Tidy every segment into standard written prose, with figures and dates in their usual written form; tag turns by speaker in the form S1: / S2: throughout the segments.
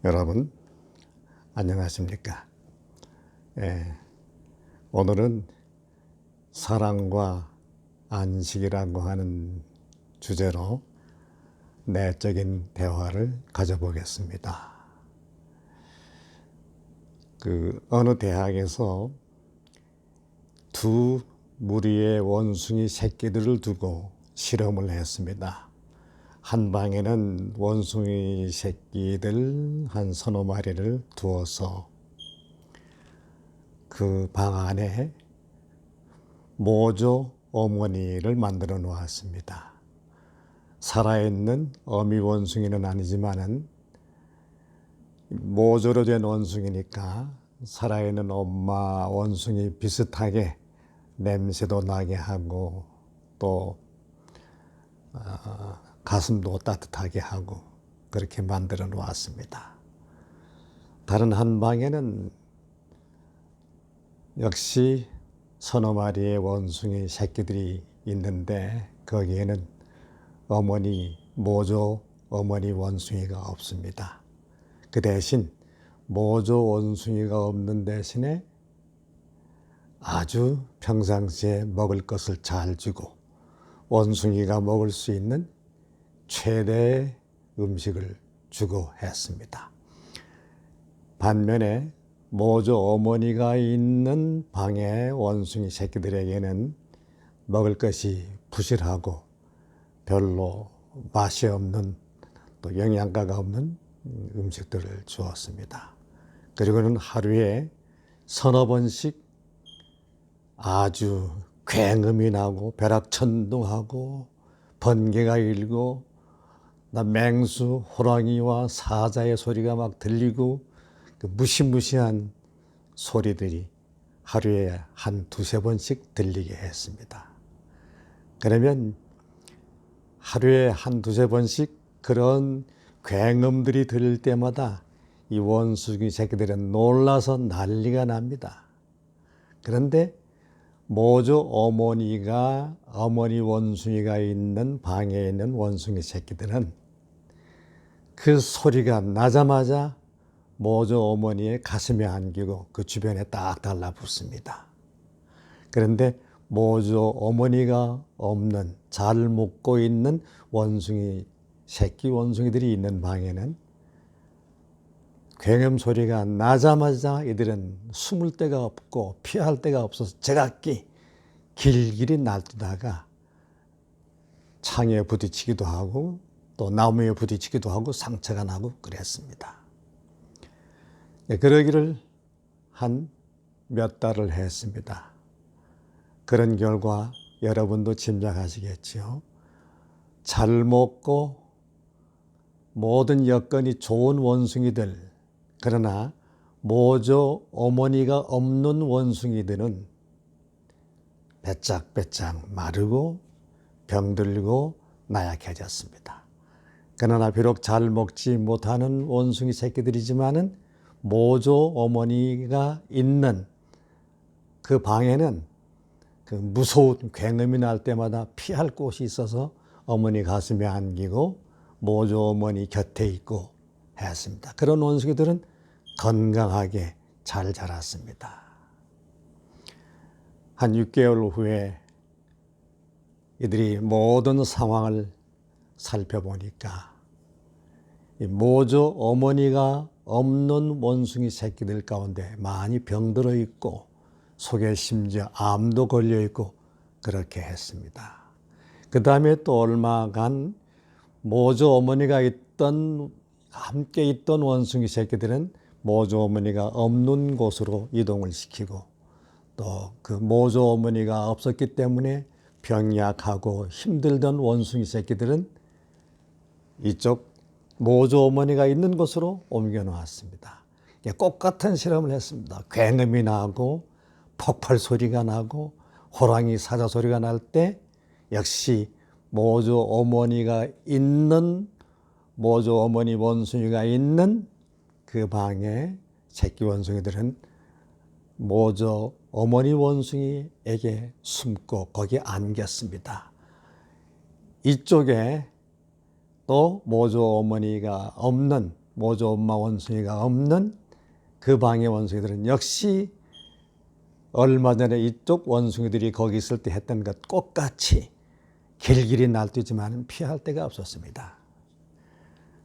S1: 여러분 안녕하십니까? 오늘은 사랑과 안식이라고 하는 주제로 내적인 대화를 가져보겠습니다. 어느 대학에서 두 무리의 원숭이 새끼들을 두고 실험을 했습니다. 한 방에는 원숭이 새끼들 한 서너 마리를 두어서 그 방 안에 모조 어머니를 만들어 놓았습니다. 살아있는 어미 원숭이는 아니지만은 모조로 된 원숭이니까 살아있는 엄마 원숭이 비슷하게 냄새도 나게 하고 또 가슴도 따뜻하게 하고 그렇게 만들어 놓았습니다. 다른 한 방에는 역시 서너 마리의 원숭이 새끼들이 있는데 거기에는 모조 어머니 원숭이가 없습니다. 그 대신 모조 원숭이가 없는 대신에 아주 평상시에 먹을 것을 잘 주고 원숭이가 먹을 수 있는 최대의 음식을 주고 했습니다. 반면에 모조 어머니가 있는 방의 원숭이 새끼들에게는 먹을 것이 부실하고 별로 맛이 없는 또 영양가가 없는 음식들을 주었습니다. 그리고는 하루에 서너 번씩 아주 굉음이 나고 벼락천둥하고 번개가 일고 맹수, 호랑이와 사자의 소리가 막 들리고 그 무시무시한 소리들이 하루에 한 두세 번씩 들리게 했습니다. 그러면 하루에 한 두세 번씩 그런 굉음들이 들릴 때마다 이 원숭이 새끼들은 놀라서 난리가 납니다. 그런데 모조 어머니 원숭이가 있는 방에 있는 원숭이 새끼들은 그 소리가 나자마자 모조 어머니의 가슴에 안기고 그 주변에 딱 달라붙습니다. 그런데 모조 어머니가 없는 잘 먹고 있는 새끼 원숭이들이 있는 방에는 굉음 소리가 나자마자 이들은 숨을 데가 없고 피할 데가 없어서 제각기 길길이 날뛰다가 창에 부딪히기도 하고 또 나무에 부딪히기도 하고 상처가 나고 그랬습니다. 그러기를 한 몇 달을 했습니다. 그런 결과 여러분도 짐작하시겠죠. 잘 먹고 모든 여건이 좋은 원숭이들, 그러나 모조 어머니가 없는 원숭이들은 배짝배짝 마르고 병들고 나약해졌습니다. 그러나 비록 잘 먹지 못하는 원숭이 새끼들이지만은 모조 어머니가 있는 그 방에는 그 무서운 굉음이 날 때마다 피할 곳이 있어서 어머니 가슴에 안기고 모조 어머니 곁에 있고 했습니다. 그런 원숭이들은 건강하게 잘 자랐습니다. 한 6개월 후에 이들이 모든 상황을 살펴보니까 이 모조 어머니가 없는 원숭이 새끼들 가운데 많이 병들어 있고 속에 심지어 암도 걸려 있고 그렇게 했습니다. 그 다음에 또 얼마간 모조 어머니가 함께 있던 원숭이 새끼들은 모조 어머니가 없는 곳으로 이동을 시키고 또 그 모조 어머니가 없었기 때문에 병약하고 힘들던 원숭이 새끼들은 이쪽 모조 어머니가 있는 곳으로 옮겨 놓았습니다. 똑같은 실험을 했습니다. 굉음이 나고 폭발 소리가 나고 호랑이 사자 소리가 날 때 역시 모조 어머니 원숭이가 있는 그 방에 새끼 원숭이들은 모조 어머니 원숭이에게 숨고 거기에 안겼습니다. 이쪽에 또 모조 어머니가 없는 모조 엄마 원숭이가 없는 그 방의 원숭이들은 역시 얼마 전에 이쪽 원숭이들이 거기 있을 때 했던 것 똑같이 길길이 날뛰지만 피할 데가 없었습니다.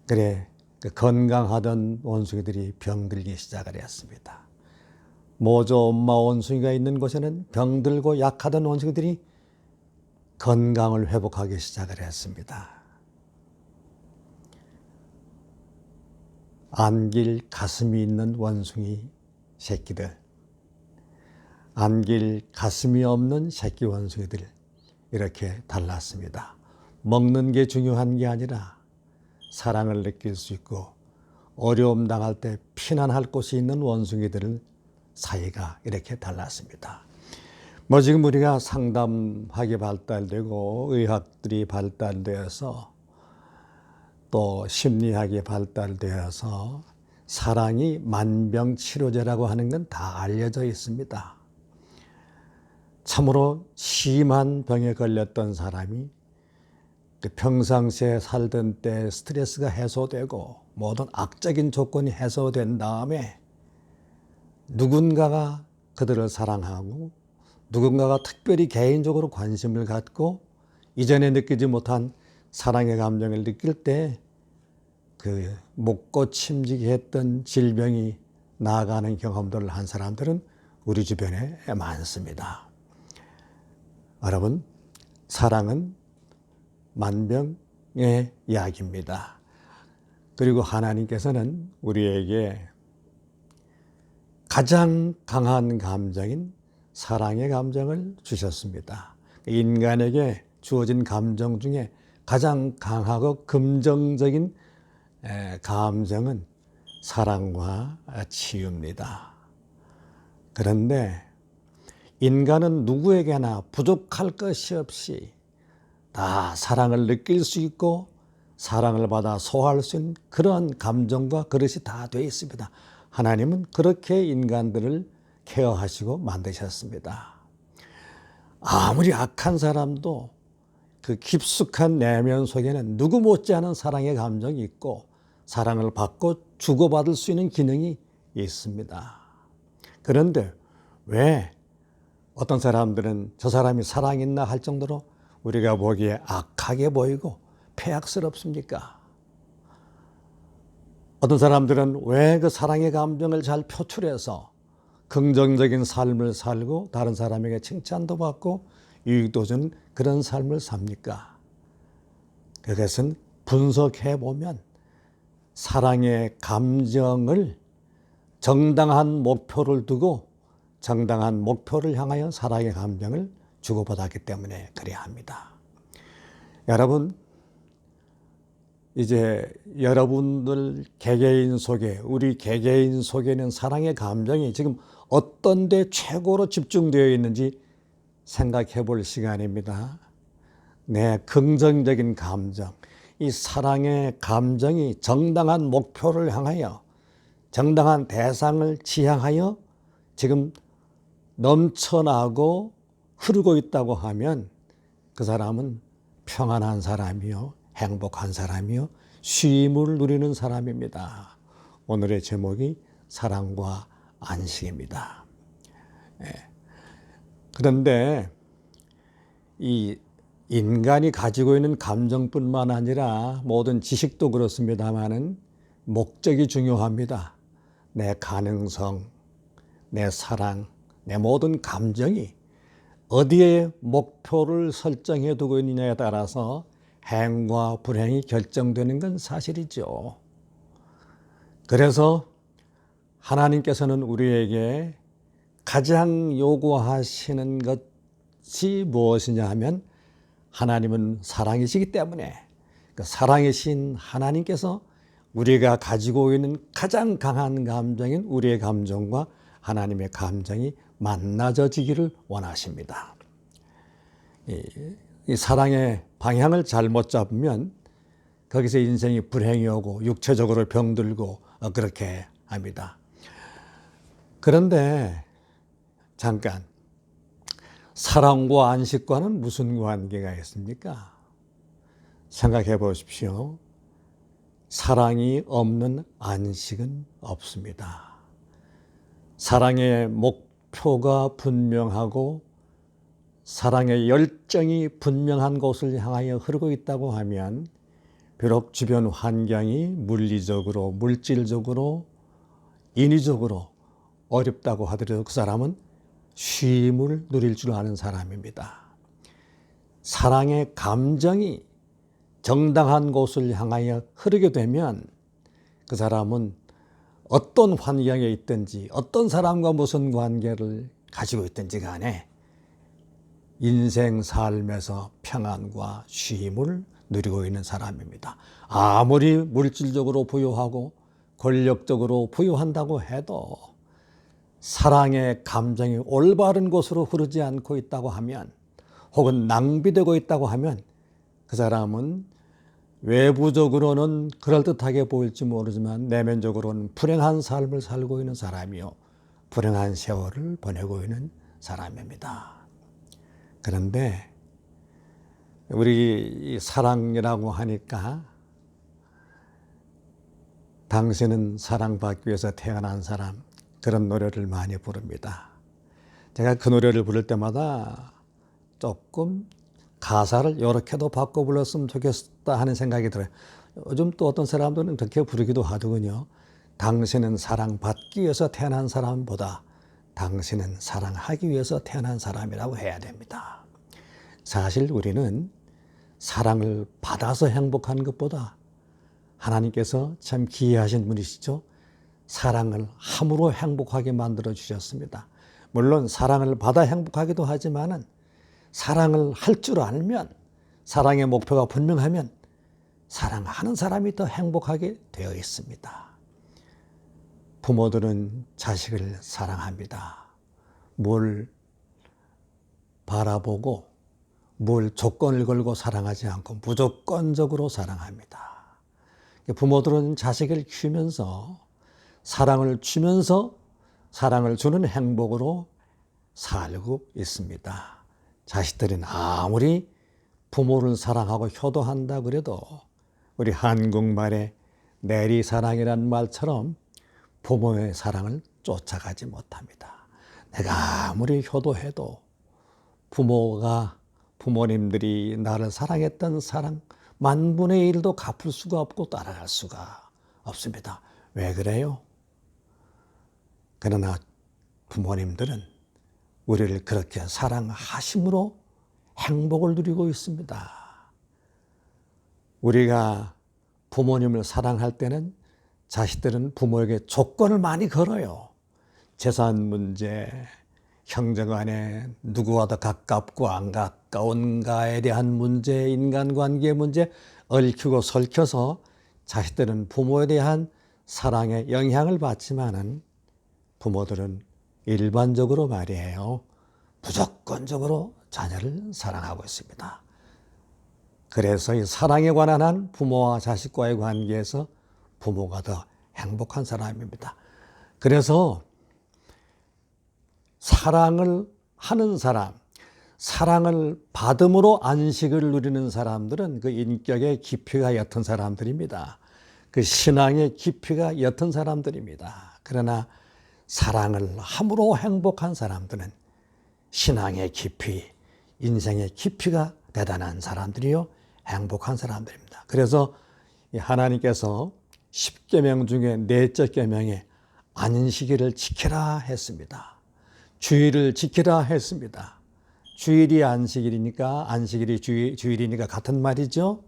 S1: 그래 그 건강하던 원숭이들이 병들기 시작을 했습니다. 모조 엄마 원숭이가 있는 곳에는 병들고 약하던 원숭이들이 건강을 회복하기 시작을 했습니다. 안길 가슴이 있는 원숭이 새끼들, 안길 가슴이 없는 새끼 원숭이들, 이렇게 달랐습니다. 먹는 게 중요한 게 아니라 사랑을 느낄 수 있고 어려움 당할 때 피난할 곳이 있는 원숭이들 사이가 이렇게 달랐습니다. 뭐 지금 우리가 상담학이 발달되고 의학들이 발달되어서 또 심리학이 발달되어서 사랑이 만병치료제라고 하는 건 다 알려져 있습니다. 참으로 심한 병에 걸렸던 사람이 평상시에 살던 때 스트레스가 해소되고 모든 악적인 조건이 해소된 다음에 누군가가 그들을 사랑하고 누군가가 특별히 개인적으로 관심을 갖고 이전에 느끼지 못한 사랑의 감정을 느낄 때 그 못 고침지게 했던 질병이 나아가는 경험들을 한 사람들은 우리 주변에 많습니다. 여러분, 사랑은 만병의 약입니다. 그리고 하나님께서는 우리에게 가장 강한 감정인 사랑의 감정을 주셨습니다. 인간에게 주어진 감정 중에 가장 강하고 긍정적인 감정은 사랑과 치유입니다. 그런데 인간은 누구에게나 부족할 것이 없이 다 사랑을 느낄 수 있고 사랑을 받아 소화할 수 있는 그런 감정과 그릇이 다 되어 있습니다. 하나님은 그렇게 인간들을 케어하시고 만드셨습니다. 아무리 악한 사람도 그 깊숙한 내면 속에는 누구 못지않은 사랑의 감정이 있고 사랑을 받고 주고받을 수 있는 기능이 있습니다. 그런데 왜 어떤 사람들은 저 사람이 사랑이 있나 할 정도로 우리가 보기에 악하게 보이고 폐악스럽습니까? 어떤 사람들은 왜 그 사랑의 감정을 잘 표출해서 긍정적인 삶을 살고 다른 사람에게 칭찬도 받고 유익도 주는 그런 삶을 삽니까? 그것은 분석해 보면 사랑의 감정을 정당한 목표를 두고 정당한 목표를 향하여 사랑의 감정을 주고받았기 때문에 그래야 합니다. 여러분, 이제 여러분들 개개인 속에, 우리 개개인 속에는 사랑의 감정이 지금 어떤 데 최고로 집중되어 있는지 생각해 볼 시간입니다. 내 긍정적인 감정, 이 사랑의 감정이 정당한 목표를 향하여 정당한 대상을 지향하여 지금 넘쳐나고 흐르고 있다고 하면 그 사람은 평안한 사람이요, 행복한 사람이요, 쉼을 누리는 사람입니다. 오늘의 제목이 사랑과 안식입니다. 그런데 이 인간이 가지고 있는 감정뿐만 아니라 모든 지식도 그렇습니다만은 목적이 중요합니다. 내 가능성, 내 사랑, 내 모든 감정이 어디에 목표를 설정해 두고 있느냐에 따라서 행과 불행이 결정되는 건 사실이죠. 그래서 하나님께서는 우리에게 가장 요구하시는 것이 무엇이냐 하면 하나님은 사랑이시기 때문에 그 사랑이신 하나님께서 우리가 가지고 있는 가장 강한 감정인 우리의 감정과 하나님의 감정이 만나져지기를 원하십니다. 이 사랑의 방향을 잘못 잡으면 거기서 인생이 불행이 오고 육체적으로 병들고 그렇게 합니다. 그런데 잠깐, 사랑과 안식과는 무슨 관계가 있습니까? 생각해 보십시오. 사랑이 없는 안식은 없습니다. 사랑의 목표가 분명하고 사랑의 열정이 분명한 곳을 향하여 흐르고 있다고 하면 비록 주변 환경이 물리적으로, 물질적으로, 인위적으로 어렵다고 하더라도 그 사람은 쉼을 누릴 줄 아는 사람입니다. 사랑의 감정이 정당한 곳을 향하여 흐르게 되면 그 사람은 어떤 환경에 있든지 어떤 사람과 무슨 관계를 가지고 있든지 간에 인생 삶에서 평안과 쉼을 누리고 있는 사람입니다. 아무리 물질적으로 부유하고 권력적으로 부유한다고 해도 사랑의 감정이 올바른 곳으로 흐르지 않고 있다고 하면 혹은 낭비되고 있다고 하면 그 사람은 외부적으로는 그럴듯하게 보일지 모르지만 내면적으로는 불행한 삶을 살고 있는 사람이요, 불행한 세월을 보내고 있는 사람입니다. 그런데 우리 사랑이라고 하니까 당신은 사랑받기 위해서 태어난 사람, 그런 노래를 많이 부릅니다. 제가 그 노래를 부를 때마다 조금 가사를 이렇게도 바꿔 불렀으면 좋겠다 하는 생각이 들어요. 요즘 또 어떤 사람들은 그렇게 부르기도 하더군요. 당신은 사랑받기 위해서 태어난 사람보다 당신은 사랑하기 위해서 태어난 사람이라고 해야 됩니다. 사실 우리는 사랑을 받아서 행복한 것보다 하나님께서 참 기이하신 분이시죠. 사랑을 함으로 행복하게 만들어 주셨습니다. 물론 사랑을 받아 행복하기도 하지만은 사랑을 할 줄 알면, 사랑의 목표가 분명하면 사랑하는 사람이 더 행복하게 되어 있습니다. 부모들은 자식을 사랑합니다. 뭘 바라보고 뭘 조건을 걸고 사랑하지 않고 무조건적으로 사랑합니다. 부모들은 자식을 키우면서 사랑을 주면서 사랑을 주는 행복으로 살고 있습니다. 자식들은 아무리 부모를 사랑하고 효도한다 그래도 우리 한국말의 내리사랑이라는 말처럼 부모의 사랑을 쫓아가지 못합니다. 내가 아무리 효도해도 부모님들이 나를 사랑했던 사랑 만분의 1도 갚을 수가 없고 따라갈 수가 없습니다. 왜 그래요? 그러나 부모님들은 우리를 그렇게 사랑하심으로 행복을 누리고 있습니다. 우리가 부모님을 사랑할 때는 자식들은 부모에게 조건을 많이 걸어요. 재산 문제, 형제간에 누구와 더 가깝고 안 가까운가에 대한 문제, 인간관계 문제 얽히고 설켜서 자식들은 부모에 대한 사랑에 영향을 받지만은 부모들은 일반적으로 말이에요, 무조건적으로 자녀를 사랑하고 있습니다. 그래서 이 사랑에 관한 한 부모와 자식과의 관계에서 부모가 더 행복한 사람입니다. 그래서 사랑을 하는 사람, 사랑을 받음으로 안식을 누리는 사람들은 그 인격의 깊이가 옅은 사람들입니다. 그 신앙의 깊이가 옅은 사람들입니다. 그러나 사랑을 함으로 행복한 사람들은 신앙의 깊이, 인생의 깊이가 대단한 사람들이요, 행복한 사람들입니다. 그래서 하나님께서 10계명 중에 넷째 계명에 안식일을 지키라 했습니다. 주일을 지키라 했습니다. 주일이 안식일이니까 안식일이 주일이니까 같은 말이죠.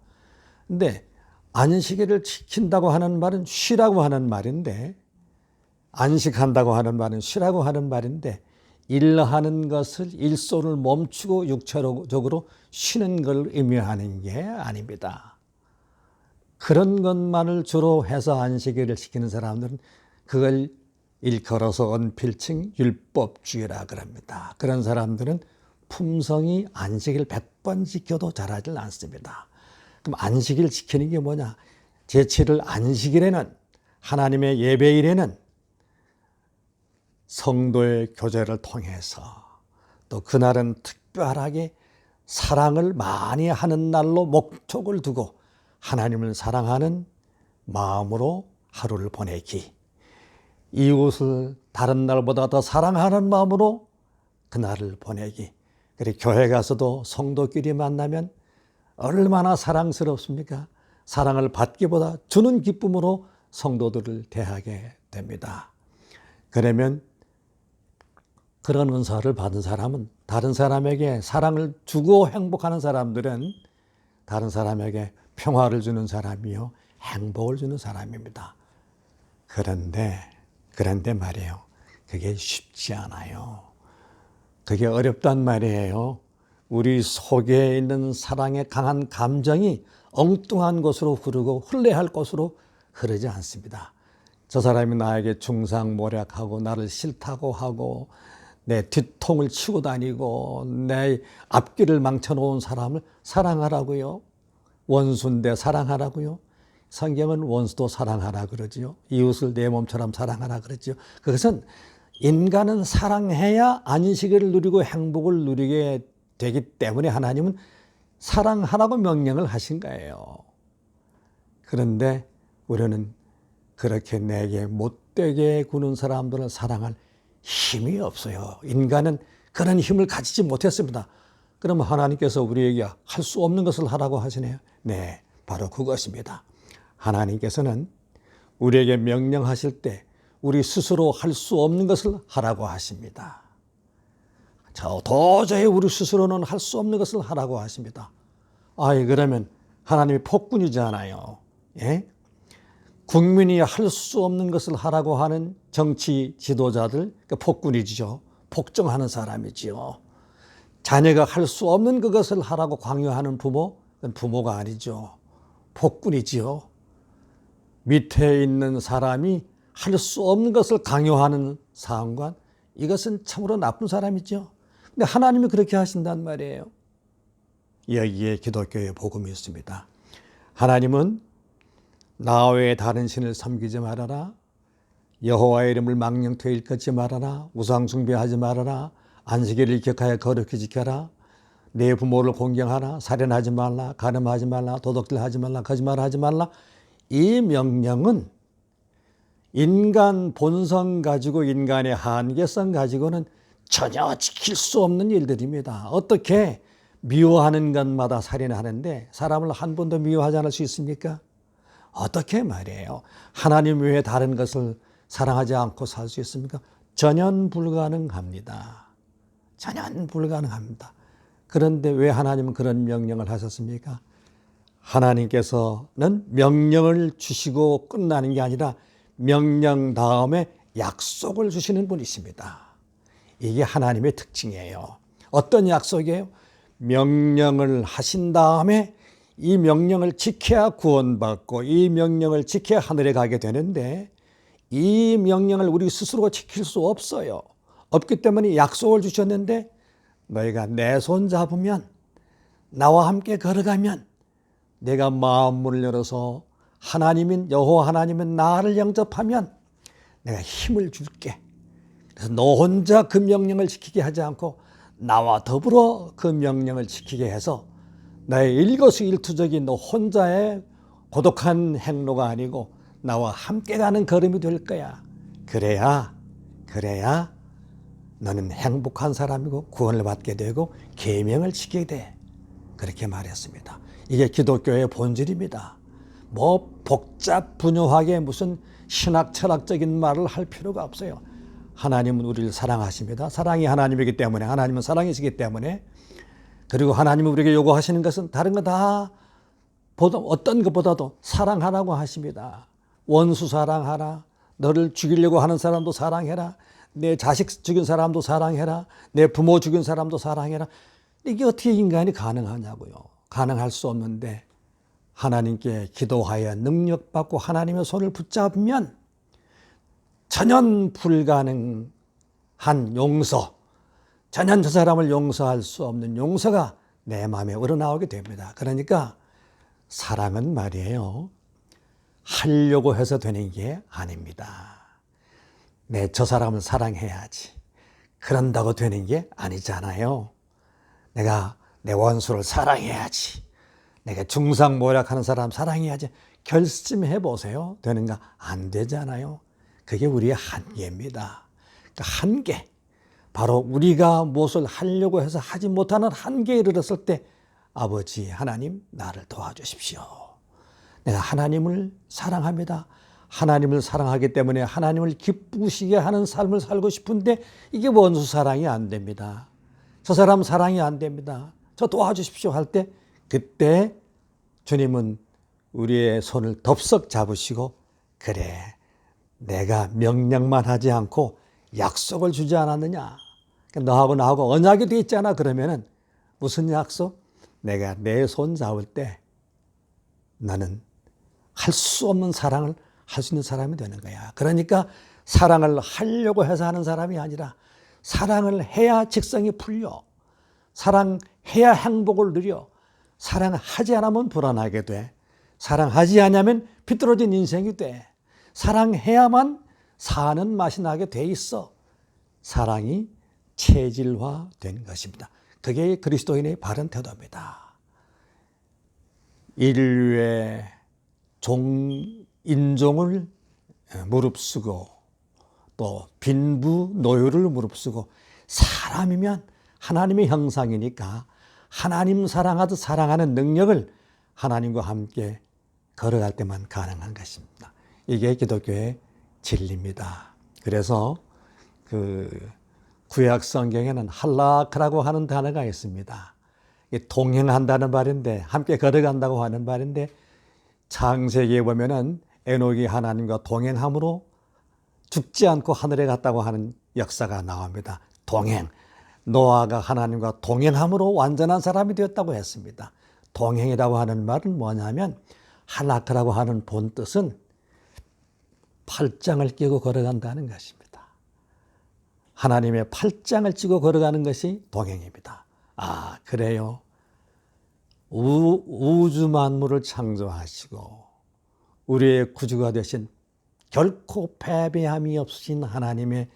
S1: 근데 안식일을 지킨다고 하는 말은 쉬라고 하는 말인데, 안식한다고 하는 말은 쉬라고 하는 말인데, 일하는 것을 일소를 멈추고 육체적으로 쉬는 걸 의미하는 게 아닙니다. 그런 것만을 주로 해서 안식일을 지키는 사람들은 그걸 일컬어서 언필칭 율법주의라 그럽니다. 그런 사람들은 품성이 안식일 100번 지켜도 잘하지 않습니다. 그럼 안식일 지키는 게 뭐냐? 제7일 안식일에는, 하나님의 예배일에는 성도의 교제를 통해서, 또 그날은 특별하게 사랑을 많이 하는 날로 목적을 두고 하나님을 사랑하는 마음으로 하루를 보내기, 이웃을 다른 날보다 더 사랑하는 마음으로 그날을 보내기. 그리고 교회 가서도 성도끼리 만나면 얼마나 사랑스럽습니까? 사랑을 받기보다 주는 기쁨으로 성도들을 대하게 됩니다. 그러면 그런 은사를 받은 사람은, 다른 사람에게 사랑을 주고 행복하는 사람들은 다른 사람에게 평화를 주는 사람이요, 행복을 주는 사람입니다. 그런데 말이에요, 그게 쉽지 않아요. 그게 어렵단 말이에요. 우리 속에 있는 사랑의 강한 감정이 엉뚱한 곳으로 흐르고 혼례할 곳으로 흐르지 않습니다. 저 사람이 나에게 중상모략하고 나를 싫다고 하고 내 뒤통을 치고 다니고 내 앞길을 망쳐놓은 사람을 사랑하라고요. 원수인데 사랑하라고요. 성경은 원수도 사랑하라 그러지요. 이웃을 내 몸처럼 사랑하라 그러지요. 그것은 인간은 사랑해야 안식을 누리고 행복을 누리게 되기 때문에 하나님은 사랑하라고 명령을 하신 거예요. 그런데 우리는 그렇게 내게 못되게 구는 사람들을 사랑할 힘이 없어요. 인간은 그런 힘을 가지지 못했습니다. 그러면 하나님께서 우리에게 할 수 없는 것을 하라고 하시네요. 네, 바로 그것입니다. 하나님께서는 우리에게 명령하실 때 우리 스스로 할 수 없는 것을 하라고 하십니다. 도저히 우리 스스로는 할 수 없는 것을 하라고 하십니다. 그러면 하나님이 폭군이잖아요. 예? 국민이 할 수 없는 것을 하라고 하는 정치 지도자들, 폭군이죠. 폭정하는 사람이지요. 자녀가 할 수 없는 그것을 하라고 강요하는 부모, 그건 부모가 아니죠. 폭군이지요. 밑에 있는 사람이 할 수 없는 것을 강요하는 상관, 이것은 참으로 나쁜 사람이죠. 근데 하나님이 그렇게 하신단 말이에요. 여기에 기독교의 복음이 있습니다. 하나님은 나 외에 다른 신을 섬기지 말아라. 여호와의 이름을 망령되이 일컫지 말아라. 우상 숭배하지 말아라. 안식일을 기억하여 거룩히 지켜라. 내 부모를 공경하라. 살인하지 말라. 간음하지 말라. 도둑질하지 말라. 거짓말하지 말라. 이 명령은 인간 본성 가지고 인간의 한계성 가지고는 전혀 지킬 수 없는 일들입니다. 어떻게 미워하는 것마다 살인하는데 사람을 한 번도 미워하지 않을 수 있습니까? 어떻게 말이에요. 하나님 외에 다른 것을 사랑하지 않고 살 수 있습니까? 전혀 불가능합니다. 전혀 불가능합니다. 그런데 왜 하나님은 그런 명령을 하셨습니까? 하나님께서는 명령을 주시고 끝나는 게 아니라 명령 다음에 약속을 주시는 분이십니다. 이게 하나님의 특징이에요. 어떤 약속이에요? 명령을 하신 다음에 이 명령을 지켜야 구원받고 이 명령을 지켜야 하늘에 가게 되는데 이 명령을 우리 스스로 지킬 수 없어요. 없기 때문에 약속을 주셨는데 너희가 내 손 잡으면 나와 함께 걸어가면 내가 마음문을 열어서 하나님인 여호와 하나님은 나를 영접하면 내가 힘을 줄게. 그래서 너 혼자 그 명령을 지키게 하지 않고 나와 더불어 그 명령을 지키게 해서 나의 일거수일투족이 너 혼자의 고독한 행로가 아니고 나와 함께 가는 걸음이 될 거야. 그래야 너는 행복한 사람이고 구원을 받게 되고 계명을 지키게 돼. 그렇게 말했습니다. 이게 기독교의 본질입니다. 뭐 복잡 분유하게 무슨 신학 철학적인 말을 할 필요가 없어요. 하나님은 우리를 사랑하십니다. 사랑이 하나님이기 때문에, 하나님은 사랑이시기 때문에, 그리고 하나님은 우리에게 요구하시는 것은 다른 거 다 어떤 것보다도 사랑하라고 하십니다. 원수 사랑하라. 너를 죽이려고 하는 사람도 사랑해라. 내 자식 죽인 사람도 사랑해라. 내 부모 죽인 사람도 사랑해라. 이게 어떻게 인간이 가능하냐고요. 가능할 수 없는데 하나님께 기도하여 능력받고 하나님의 손을 붙잡으면 전혀 불가능한 용서, 전혀 저 사람을 용서할 수 없는 용서가 내 마음에 우러나오게 됩니다. 그러니까 사랑은 말이에요. 하려고 해서 되는 게 아닙니다. 저 사람을 사랑해야지. 그런다고 되는 게 아니잖아요. 내가 내 원수를 사랑해야지. 내가 중상모략하는 사람 사랑해야지. 결심해 보세요. 되는가? 안 되잖아요. 그게 우리의 한계입니다. 그러니까 한계. 바로 우리가 무엇을 하려고 해서 하지 못하는 한계에 이르렀을 때 아버지 하나님 나를 도와주십시오. 내가 하나님을 사랑합니다. 하나님을 사랑하기 때문에 하나님을 기쁘시게 하는 삶을 살고 싶은데 이게 원수 사랑이 안 됩니다. 저 사람 사랑이 안 됩니다. 저 도와주십시오 할 때 그때 주님은 우리의 손을 덥석 잡으시고 그래 내가 명령만 하지 않고 약속을 주지 않았느냐. 너하고 나하고 언약이 돼 있잖아. 그러면은 무슨 약속? 내가 내 손 잡을 때 나는 할 수 없는 사랑을 할 수 있는 사람이 되는 거야. 그러니까 사랑을 하려고 해서 하는 사람이 아니라 사랑을 해야 직성이 풀려. 사랑해야 행복을 누려. 사랑하지 않으면 불안하게 돼. 사랑하지 않으면 비뚤어진 인생이 돼. 사랑해야만 사는 맛이 나게 돼 있어. 사랑이 체질화된 것입니다. 그게 그리스도인의 바른 태도입니다. 인류의 인종을 무릅쓰고 또 빈부 노유를 무릅쓰고 사람이면 하나님의 형상이니까 하나님 사랑하듯 사랑하는 능력을 하나님과 함께 걸어갈 때만 가능한 것입니다. 이게 기독교의 진리입니다. 그래서 구약 성경에는 할라크라고 하는 단어가 있습니다. 동행한다는 말인데 함께 걸어간다고 하는 말인데 창세기에 보면은 에녹이 하나님과 동행함으로 죽지 않고 하늘에 갔다고 하는 역사가 나옵니다. 동행. 노아가 하나님과 동행함으로 완전한 사람이 되었다고 했습니다. 동행이라고 하는 말은 뭐냐면 할라크라고 하는 본뜻은 팔짱을 끼고 걸어간다는 것입니다. 하나님의 팔짱을 끼고 걸어가는 것이 동행입니다. 아, 그래요. 우주 만물을 창조하시고 우리의 구주가 되신 결코 패배함이 없으신 하나님의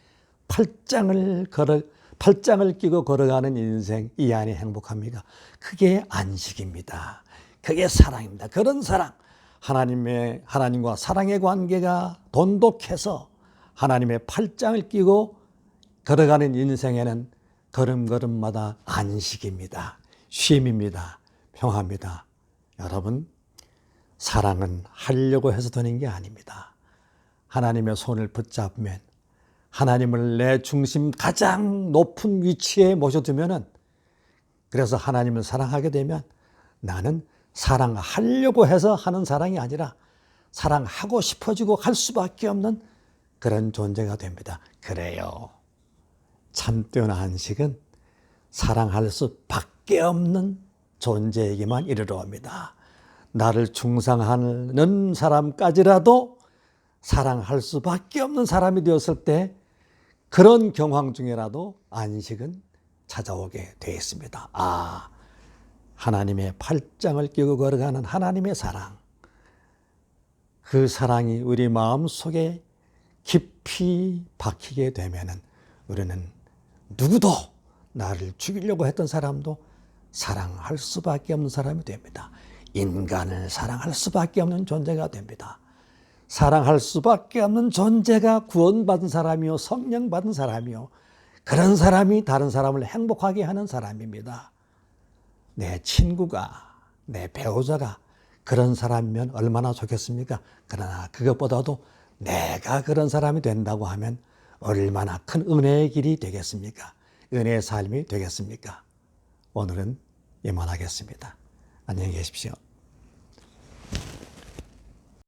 S1: 팔짱을 끼고 걸어가는 인생, 이 안에 행복합니까? 그게 안식입니다. 그게 사랑입니다. 그런 사랑, 하나님과 사랑의 관계가 돈독해서 하나님의 팔짱을 끼고 걸어가는 인생에는 걸음걸음마다 안식입니다. 쉼입니다. 평화입니다. 여러분, 사랑은 하려고 해서 되는 게 아닙니다. 하나님의 손을 붙잡으면 하나님을 내 중심 가장 높은 위치에 모셔두면은 그래서 하나님을 사랑하게 되면 나는 사랑하려고 해서 하는 사랑이 아니라 사랑하고 싶어지고 할 수밖에 없는 그런 존재가 됩니다. 그래요. 참된 안식은 사랑할 수밖에 없는 존재에게만 이르러 옵니다. 나를 충성하는 사람까지라도 사랑할 수밖에 없는 사람이 되었을 때 그런 경황 중에라도 안식은 찾아오게 되어 있습니다. 아, 하나님의 팔짱을 끼고 걸어가는 하나님의 사랑. 그 사랑이 우리 마음속에 깊이 박히게 되면은 우리는 누구도 나를 죽이려고 했던 사람도 사랑할 수밖에 없는 사람이 됩니다. 인간을 사랑할 수밖에 없는 존재가 됩니다. 사랑할 수밖에 없는 존재가 구원받은 사람이요, 성령 받은 사람이요, 그런 사람이 다른 사람을 행복하게 하는 사람입니다. 내 친구가, 내 배우자가 그런 사람이면 얼마나 좋겠습니까? 그러나 그것보다도 내가 그런 사람이 된다고 하면 얼마나 큰 은혜의 길이 되겠습니까? 은혜의 삶이 되겠습니까? 오늘은 이만하겠습니다. 안녕히 계십시오.